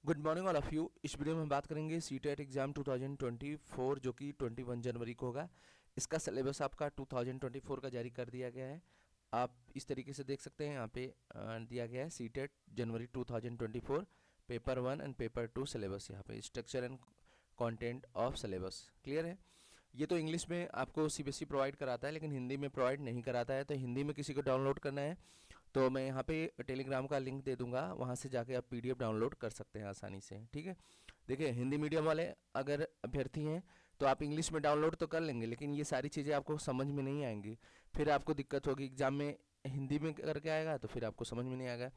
Good morning all of you. इस video में हम बात करेंगे सीटेट एग्जाम 2024 जो कि 21 जनवरी को होगा। इसका सिलेबस आपका 2024 का जारी कर दिया गया है। आप इस तरीके से देख सकते हैं, यहाँ पे दिया गया है CTET January 2024 paper 1 and paper 2 syllabus. यहाँ पे structure and content of syllabus clear है। ये तो इंग्लिश में आपको सीबीएसई प्रोवाइड कराता है, लेकिन हिंदी में प्रोवाइड नहीं कराता है। तो हिंदी में किसी को डाउनलोड करना है तो मैं यहाँ पे टेलीग्राम का लिंक दे दूंगा, वहाँ से जाके आप पीडीएफ डाउनलोड कर सकते हैं आसानी से। ठीक है, देखिए हिंदी मीडियम वाले अगर अभ्यर्थी हैं तो आप इंग्लिश में डाउनलोड तो कर लेंगे, लेकिन ये सारी चीज़ें आपको समझ में नहीं आएंगी। फिर आपको दिक्कत होगी एग्जाम में, हिंदी में करके आएगा तो फिर आपको समझ में नहीं आएगा।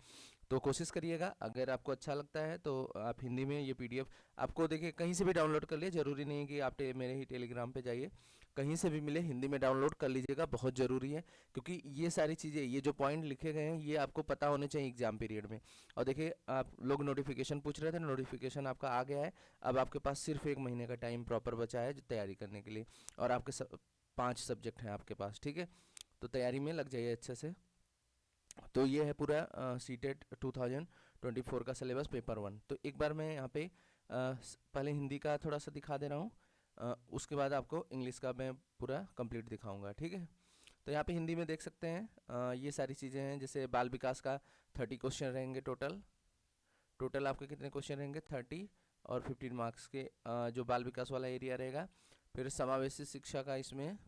तो कोशिश करिएगा, अगर आपको अच्छा लगता है तो आप हिंदी में ये पीडीएफ आपको देखिए कहीं से भी डाउनलोड कर लिए, ज़रूरी नहीं है कि आप मेरे ही टेलीग्राम पे जाइए, कहीं से भी मिले हिंदी में डाउनलोड कर लीजिएगा, बहुत ज़रूरी है। क्योंकि ये सारी चीज़ें, ये जो पॉइंट लिखे गए हैं, ये आपको पता होने चाहिए एग्जाम पीरियड में। और देखिए आप लोग नोटिफिकेशन पूछ रहे थे, नोटिफिकेशन आपका आ गया है। अब आपके पास सिर्फ 1 महीने का टाइम प्रॉपर बचा है तैयारी करने के लिए, और आपके 5 सब्जेक्ट हैं आपके पास। ठीक है, तो तैयारी में लग जाइए अच्छे से। तो ये है पूरा सीटेट 2024 का सिलेबस पेपर 1। तो एक बार मैं यहाँ पे पहले हिंदी का थोड़ा सा दिखा दे रहा हूँ, उसके बाद आपको इंग्लिश का मैं पूरा कंप्लीट दिखाऊंगा। ठीक है, तो यहाँ पे हिंदी में देख सकते हैं ये सारी चीज़ें हैं। जैसे बाल विकास का 30 क्वेश्चन रहेंगे टोटल। टोटल आपके कितने क्वेश्चन रहेंगे? 30 और 15 मार्क्स के जो बाल विकास वाला एरिया रहेगा। फिर समावेशी शिक्षा का इसमें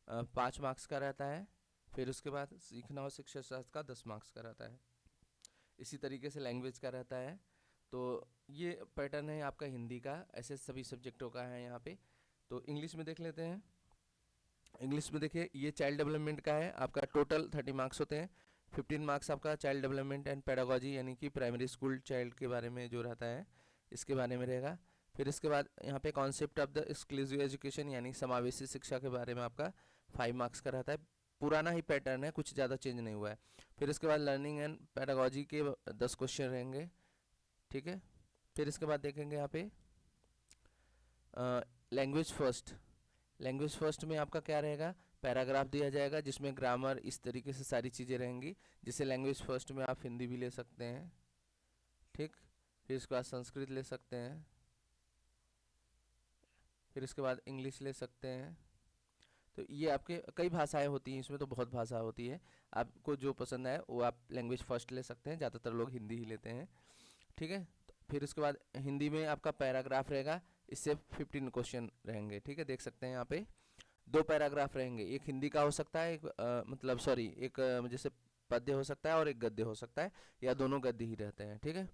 5 मार्क्स का रहता है। फिर उसके बाद सीखना और शिक्षा शास्त्र का 10 मार्क्स का रहता है। इसी तरीके से लैंग्वेज का रहता है। तो ये पैटर्न है आपका हिंदी का, ऐसे सभी सब्जेक्टों का है यहाँ पे। तो इंग्लिश में देख लेते हैं। इंग्लिश में देखिए ये चाइल्ड डेवलपमेंट का है, आपका टोटल 30 मार्क्स होते हैं। 15 मार्क्स आपका चाइल्ड डेवलपमेंट एंड पेडागोजी यानी कि प्राइमरी स्कूल चाइल्ड के बारे में जो रहता है, इसके बारे में रहेगा। फिर इसके बाद यहाँ पे concept of the exclusive education यानी समावेशी शिक्षा के बारे में आपका 5 मार्क्स का रहता है। पुराना ही पैटर्न है, कुछ ज़्यादा चेंज नहीं हुआ है। फिर इसके बाद लर्निंग एंड पेडागोजी के 10 क्वेश्चन रहेंगे। ठीक है, फिर इसके बाद देखेंगे यहाँ पे लैंग्वेज फर्स्ट। लैंग्वेज फर्स्ट में आपका क्या रहेगा? पैराग्राफ दिया जाएगा जिसमें ग्रामर, इस तरीके से सारी चीज़ें रहेंगी। जैसे लैंग्वेज फर्स्ट में आप हिंदी भी ले सकते हैं। ठीक, फिर इसके बाद संस्कृत ले सकते हैं, फिर इसके बाद इंग्लिश ले सकते हैं। तो ये आपके कई भाषाएं होती हैं, इसमें तो बहुत भाषा होती है। आपको जो पसंद है वो आप लैंग्वेज फर्स्ट ले सकते हैं, ज़्यादातर लोग हिंदी ही लेते हैं। ठीक है, तो फिर उसके बाद हिंदी में आपका पैराग्राफ रहेगा, इससे 15 क्वेश्चन रहेंगे। ठीक है, देख सकते हैं यहाँ पे 2 पैराग्राफ रहेंगे, एक हिंदी का हो सकता है, एक मतलब सॉरी एक जैसे पद्य हो सकता है और एक गद्य हो सकता है, या दोनों गद्य ही रहते हैं। ठीक है,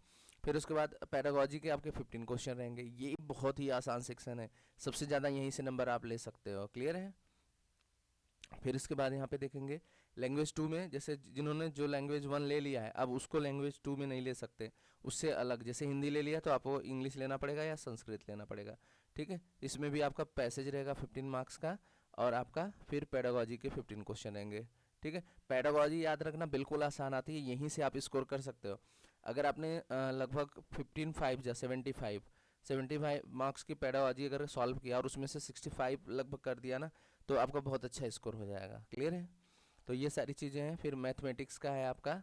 फिर उसके बाद पैडागोजी के आपके 15 क्वेश्चन रहेंगे। ये बहुत ही आसान सेक्शन है, सबसे ज़्यादा यहीं से नंबर आप ले सकते हो। क्लियर है? फिर इसके बाद यहाँ पे देखेंगे लैंग्वेज 2 में, जैसे जिन्होंने जो लैंग्वेज 1 ले लिया है अब उसको लैंग्वेज 2 में नहीं ले सकते, उससे अलग। जैसे हिंदी ले लिया तो आपको इंग्लिश लेना पड़ेगा या संस्कृत लेना पड़ेगा। ठीक है, इसमें भी आपका पैसेज रहेगा 15 मार्क्स का, और आपका फिर पेडागोजी के 15 क्वेश्चन रहेंगे। ठीक है, पेडागोजी याद रखना बिल्कुल आसान आती है, यहीं से आप स्कोर कर सकते हो। अगर आपने लगभग 15 या 75 मार्क्स की पेडागोजी अगर सॉल्व किया और उसमें से 65 लगभग कर दिया ना, तो आपका बहुत अच्छा स्कोर हो जाएगा। क्लियर है? तो ये सारी चीज़ें हैं। फिर मैथमेटिक्स का है आपका।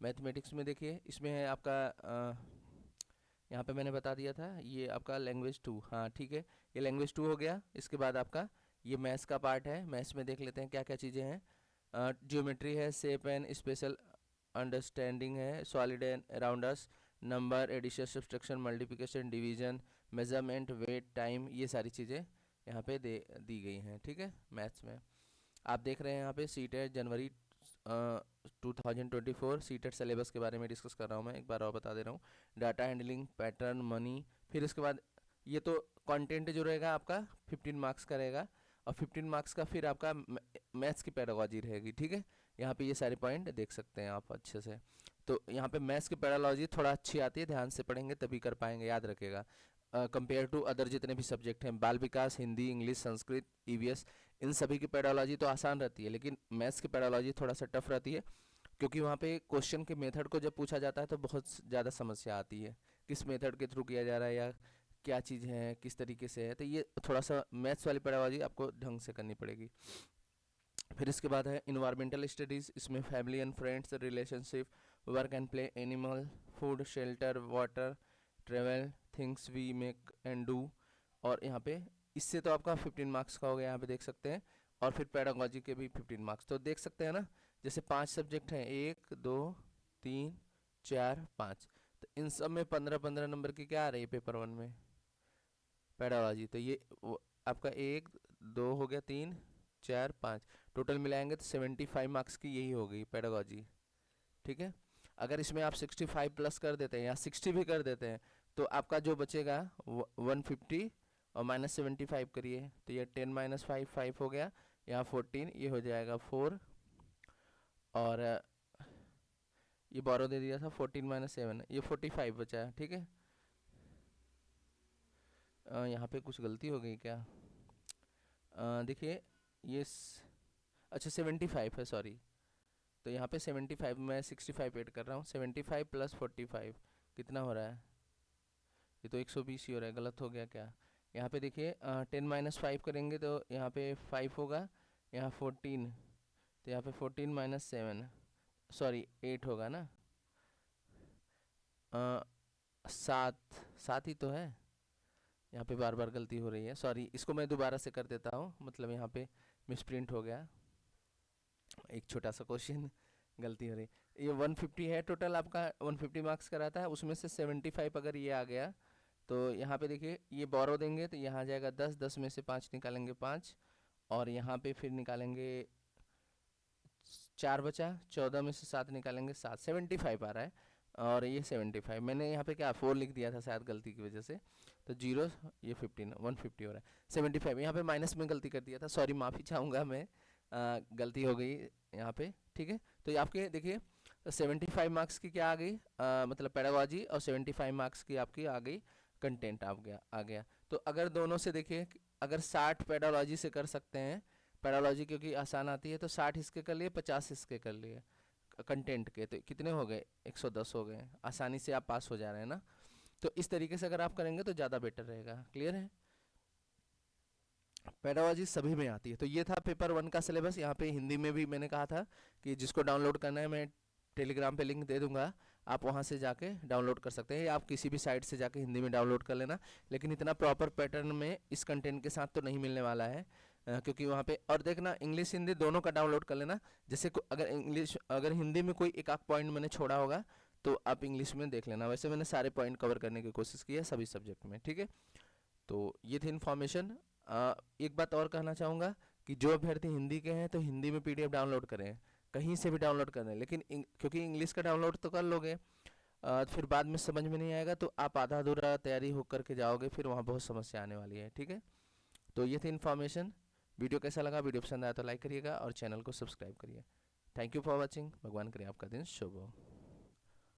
मैथमेटिक्स में देखिए इसमें है आपका यहाँ पे मैंने बता दिया था, ये आपका लैंग्वेज 2। हाँ ठीक है, ये लैंग्वेज 2 हो गया। इसके बाद आपका ये मैथ्स का पार्ट है। मैथ्स में देख लेते हैं क्या क्या चीज़ें हैं। ज्योमेट्री है, शेप एंड स्पेशल अंडरस्टैंडिंग है, solid and around us, number, addition, subtraction, multiplication, division, measurement, weight, time, ये सारी चीज़ें यहाँ पे दी गई हैं। ठीक है, मैथ्स में आप देख रहे हैं यहाँ पे सीटेट जनवरी 2024 सीटेट सिलेबस के बारे में डिस्कस कर रहा हूँ मैं। एक बार और बता दे रहा हूँ, डाटा हैंडलिंग, पैटर्न, मनी। फिर इसके बाद ये तो कंटेंट जो रहेगा आपका 15 मार्क्स का रहेगा, और 15 मार्क्स का फिर आपका मैथ्स की पेडागोजी रहेगी। ठीक है, यहाँ पे ये सारे पॉइंट देख सकते हैं आप अच्छे से। तो यहाँ पे मैथ्स की पेडागोजी थोड़ा अच्छी आती है, ध्यान से पढ़ेंगे तभी कर पाएंगे, याद रखेगा। कंपेयर टू अदर जितने भी सब्जेक्ट हैं, बाल विकास, हिंदी, इंग्लिश, संस्कृत, ईवीएस, इन सभी की पेडोलॉजी तो आसान रहती है, लेकिन मैथ्स की पेडोलॉजी थोड़ा सा टफ रहती है, क्योंकि वहाँ पे क्वेश्चन के मेथड को जब पूछा जाता है तो बहुत ज़्यादा समस्या आती है, किस मेथड के थ्रू किया जा रहा है या क्या चीज़ है, किस तरीके से है। तो ये थोड़ा सा मैथ्स वाली पेडोलॉजी आपको ढंग से करनी पड़ेगी। फिर इसके बाद है इन्वायरमेंटल स्टडीज़, इसमें family and friends, relationship, work and play, animal, food, shelter, water, travel, things we make and do. और यहाँ पे इससे तो आपका 15 मार्क्स का हो गया, यहाँ पे देख सकते हैं। और फिर पेडागोजी के भी 15 मार्क्स। तो देख सकते हैं ना, जैसे 5 सब्जेक्ट हैं, 1 2 3 4 5, तो इन सब में 15-15 नंबर की क्या आ रही है पेपर 1 में, पेडागोजी। तो ये आपका 1 2 हो गया, 3 4 5, टोटल मिलाएंगे तो 75 मार्क्स की यही हो गई पेडागोजी। ठीक है। अगर इसमें आप 65 प्लस कर देते हैं या 60 भी कर देते हैं तो आपका जो बचेगा 150 और -75 करिए, तो ये 10 - 5 5 हो गया, यहाँ 14, ये हो जाएगा 4। और ये बोरो दे दिया था 14 - 7, ये 45 बचा है। ठीक है। यहाँ पे कुछ गलती हो गई क्या? देखिए ये अच्छा 75 है, सॉरी। तो यहाँ पे 75, मैं 65 ऐड कर रहा हूँ। 75 + 45 कितना हो रहा है? ये तो 120 ही हो रहा है, गलत हो गया क्या? यहाँ पे देखिए 10 - 5 करेंगे तो यहाँ पे 5 होगा, यहाँ 14, तो यहाँ पे 14 - 7, सॉरी 8 होगा ना, 7 ही तो है। यहाँ पे बार बार गलती हो रही है, सॉरी। इसको मैं दोबारा से कर देता हूँ, मतलब यहाँ पे मिसप्रिंट हो गया, एक छोटा सा क्वेश्चन गलती हो रही। ये 150 है टोटल आपका, 150 मार्क्स का रहता है, उसमें से 75 अगर ये आ गया तो यहाँ पे देखिए ये बोरो देंगे तो यहाँ आ जाएगा 10, 10 में से 5 निकालेंगे 5, और यहाँ पे फिर निकालेंगे 4 बचा, 14 में से 7 निकालेंगे 7, 75 आ रहा है। और ये 75, मैंने यहाँ पे क्या 4 लिख दिया था शायद गलती की वजह से, तो 0, ये 15, 150 हो रहा है। 75 यहाँ पे माइनस में गलती कर दिया था, सॉरी, माफ़ी चाहूँगा मैं, गलती हो गई यहाँ पे। ठीक है। तो ये आपके देखिए 75 मार्क्स की क्या आ गई, मतलब पेडागोजी, और 75 मार्क्स की आपकी आ गई कंटेंट आ गया। तो अगर दोनों से देखिए, अगर 60 पेडागोजी से कर सकते हैं, पेडागोजी क्योंकि आसान आती है, तो 60 इसके कर लिए, 50 इसके कर लिए कंटेंट के, तो कितने हो गए? 110 हो गए। आसानी से आप पास हो जा रहे हैं ना। तो इस तरीके से अगर आप करेंगे तो ज़्यादा बेटर रहेगा। क्लियर है? पेडागोजी सभी में आती है। तो ये था पेपर 1 का सिलेबस। यहाँ पे हिंदी में भी मैंने कहा था कि जिसको डाउनलोड करना है मैं टेलीग्राम पे लिंक दे दूंगा, आप वहाँ से जाके डाउनलोड कर सकते हैं, या आप किसी भी साइट से जाके हिंदी में डाउनलोड कर लेना। लेकिन इतना प्रॉपर पैटर्न में इस कंटेंट के साथ तो नहीं मिलने वाला है, क्योंकि वहाँ पे, और देखना इंग्लिश हिंदी दोनों का डाउनलोड कर लेना। जैसे अगर हिंदी में कोई एक आध पॉइंट मैंने छोड़ा होगा तो आप इंग्लिश में देख लेना। वैसे मैंने सारे पॉइंट कवर करने की कोशिश की है सभी सब्जेक्ट में। ठीक है। तो ये थी इन्फॉर्मेशन। एक बात और कहना चाहूँगा कि जो अभ्यर्थी हिंदी के हैं तो हिंदी में PDF डाउनलोड करें, कहीं से भी डाउनलोड करें, लेकिन क्योंकि इंग्लिश का डाउनलोड तो कर लोगे, फिर बाद में समझ में नहीं आएगा तो आप आधा अधूरा तैयारी हो करके जाओगे, फिर वहाँ बहुत समस्या आने वाली है। ठीक है। तो ये थी इन्फॉर्मेशन। वीडियो कैसा लगा? वीडियो पसंद आया तो लाइक करिएगा और चैनल को सब्सक्राइब करिए। Thank you for watching. भगवान करे आपका दिन शुभ हो।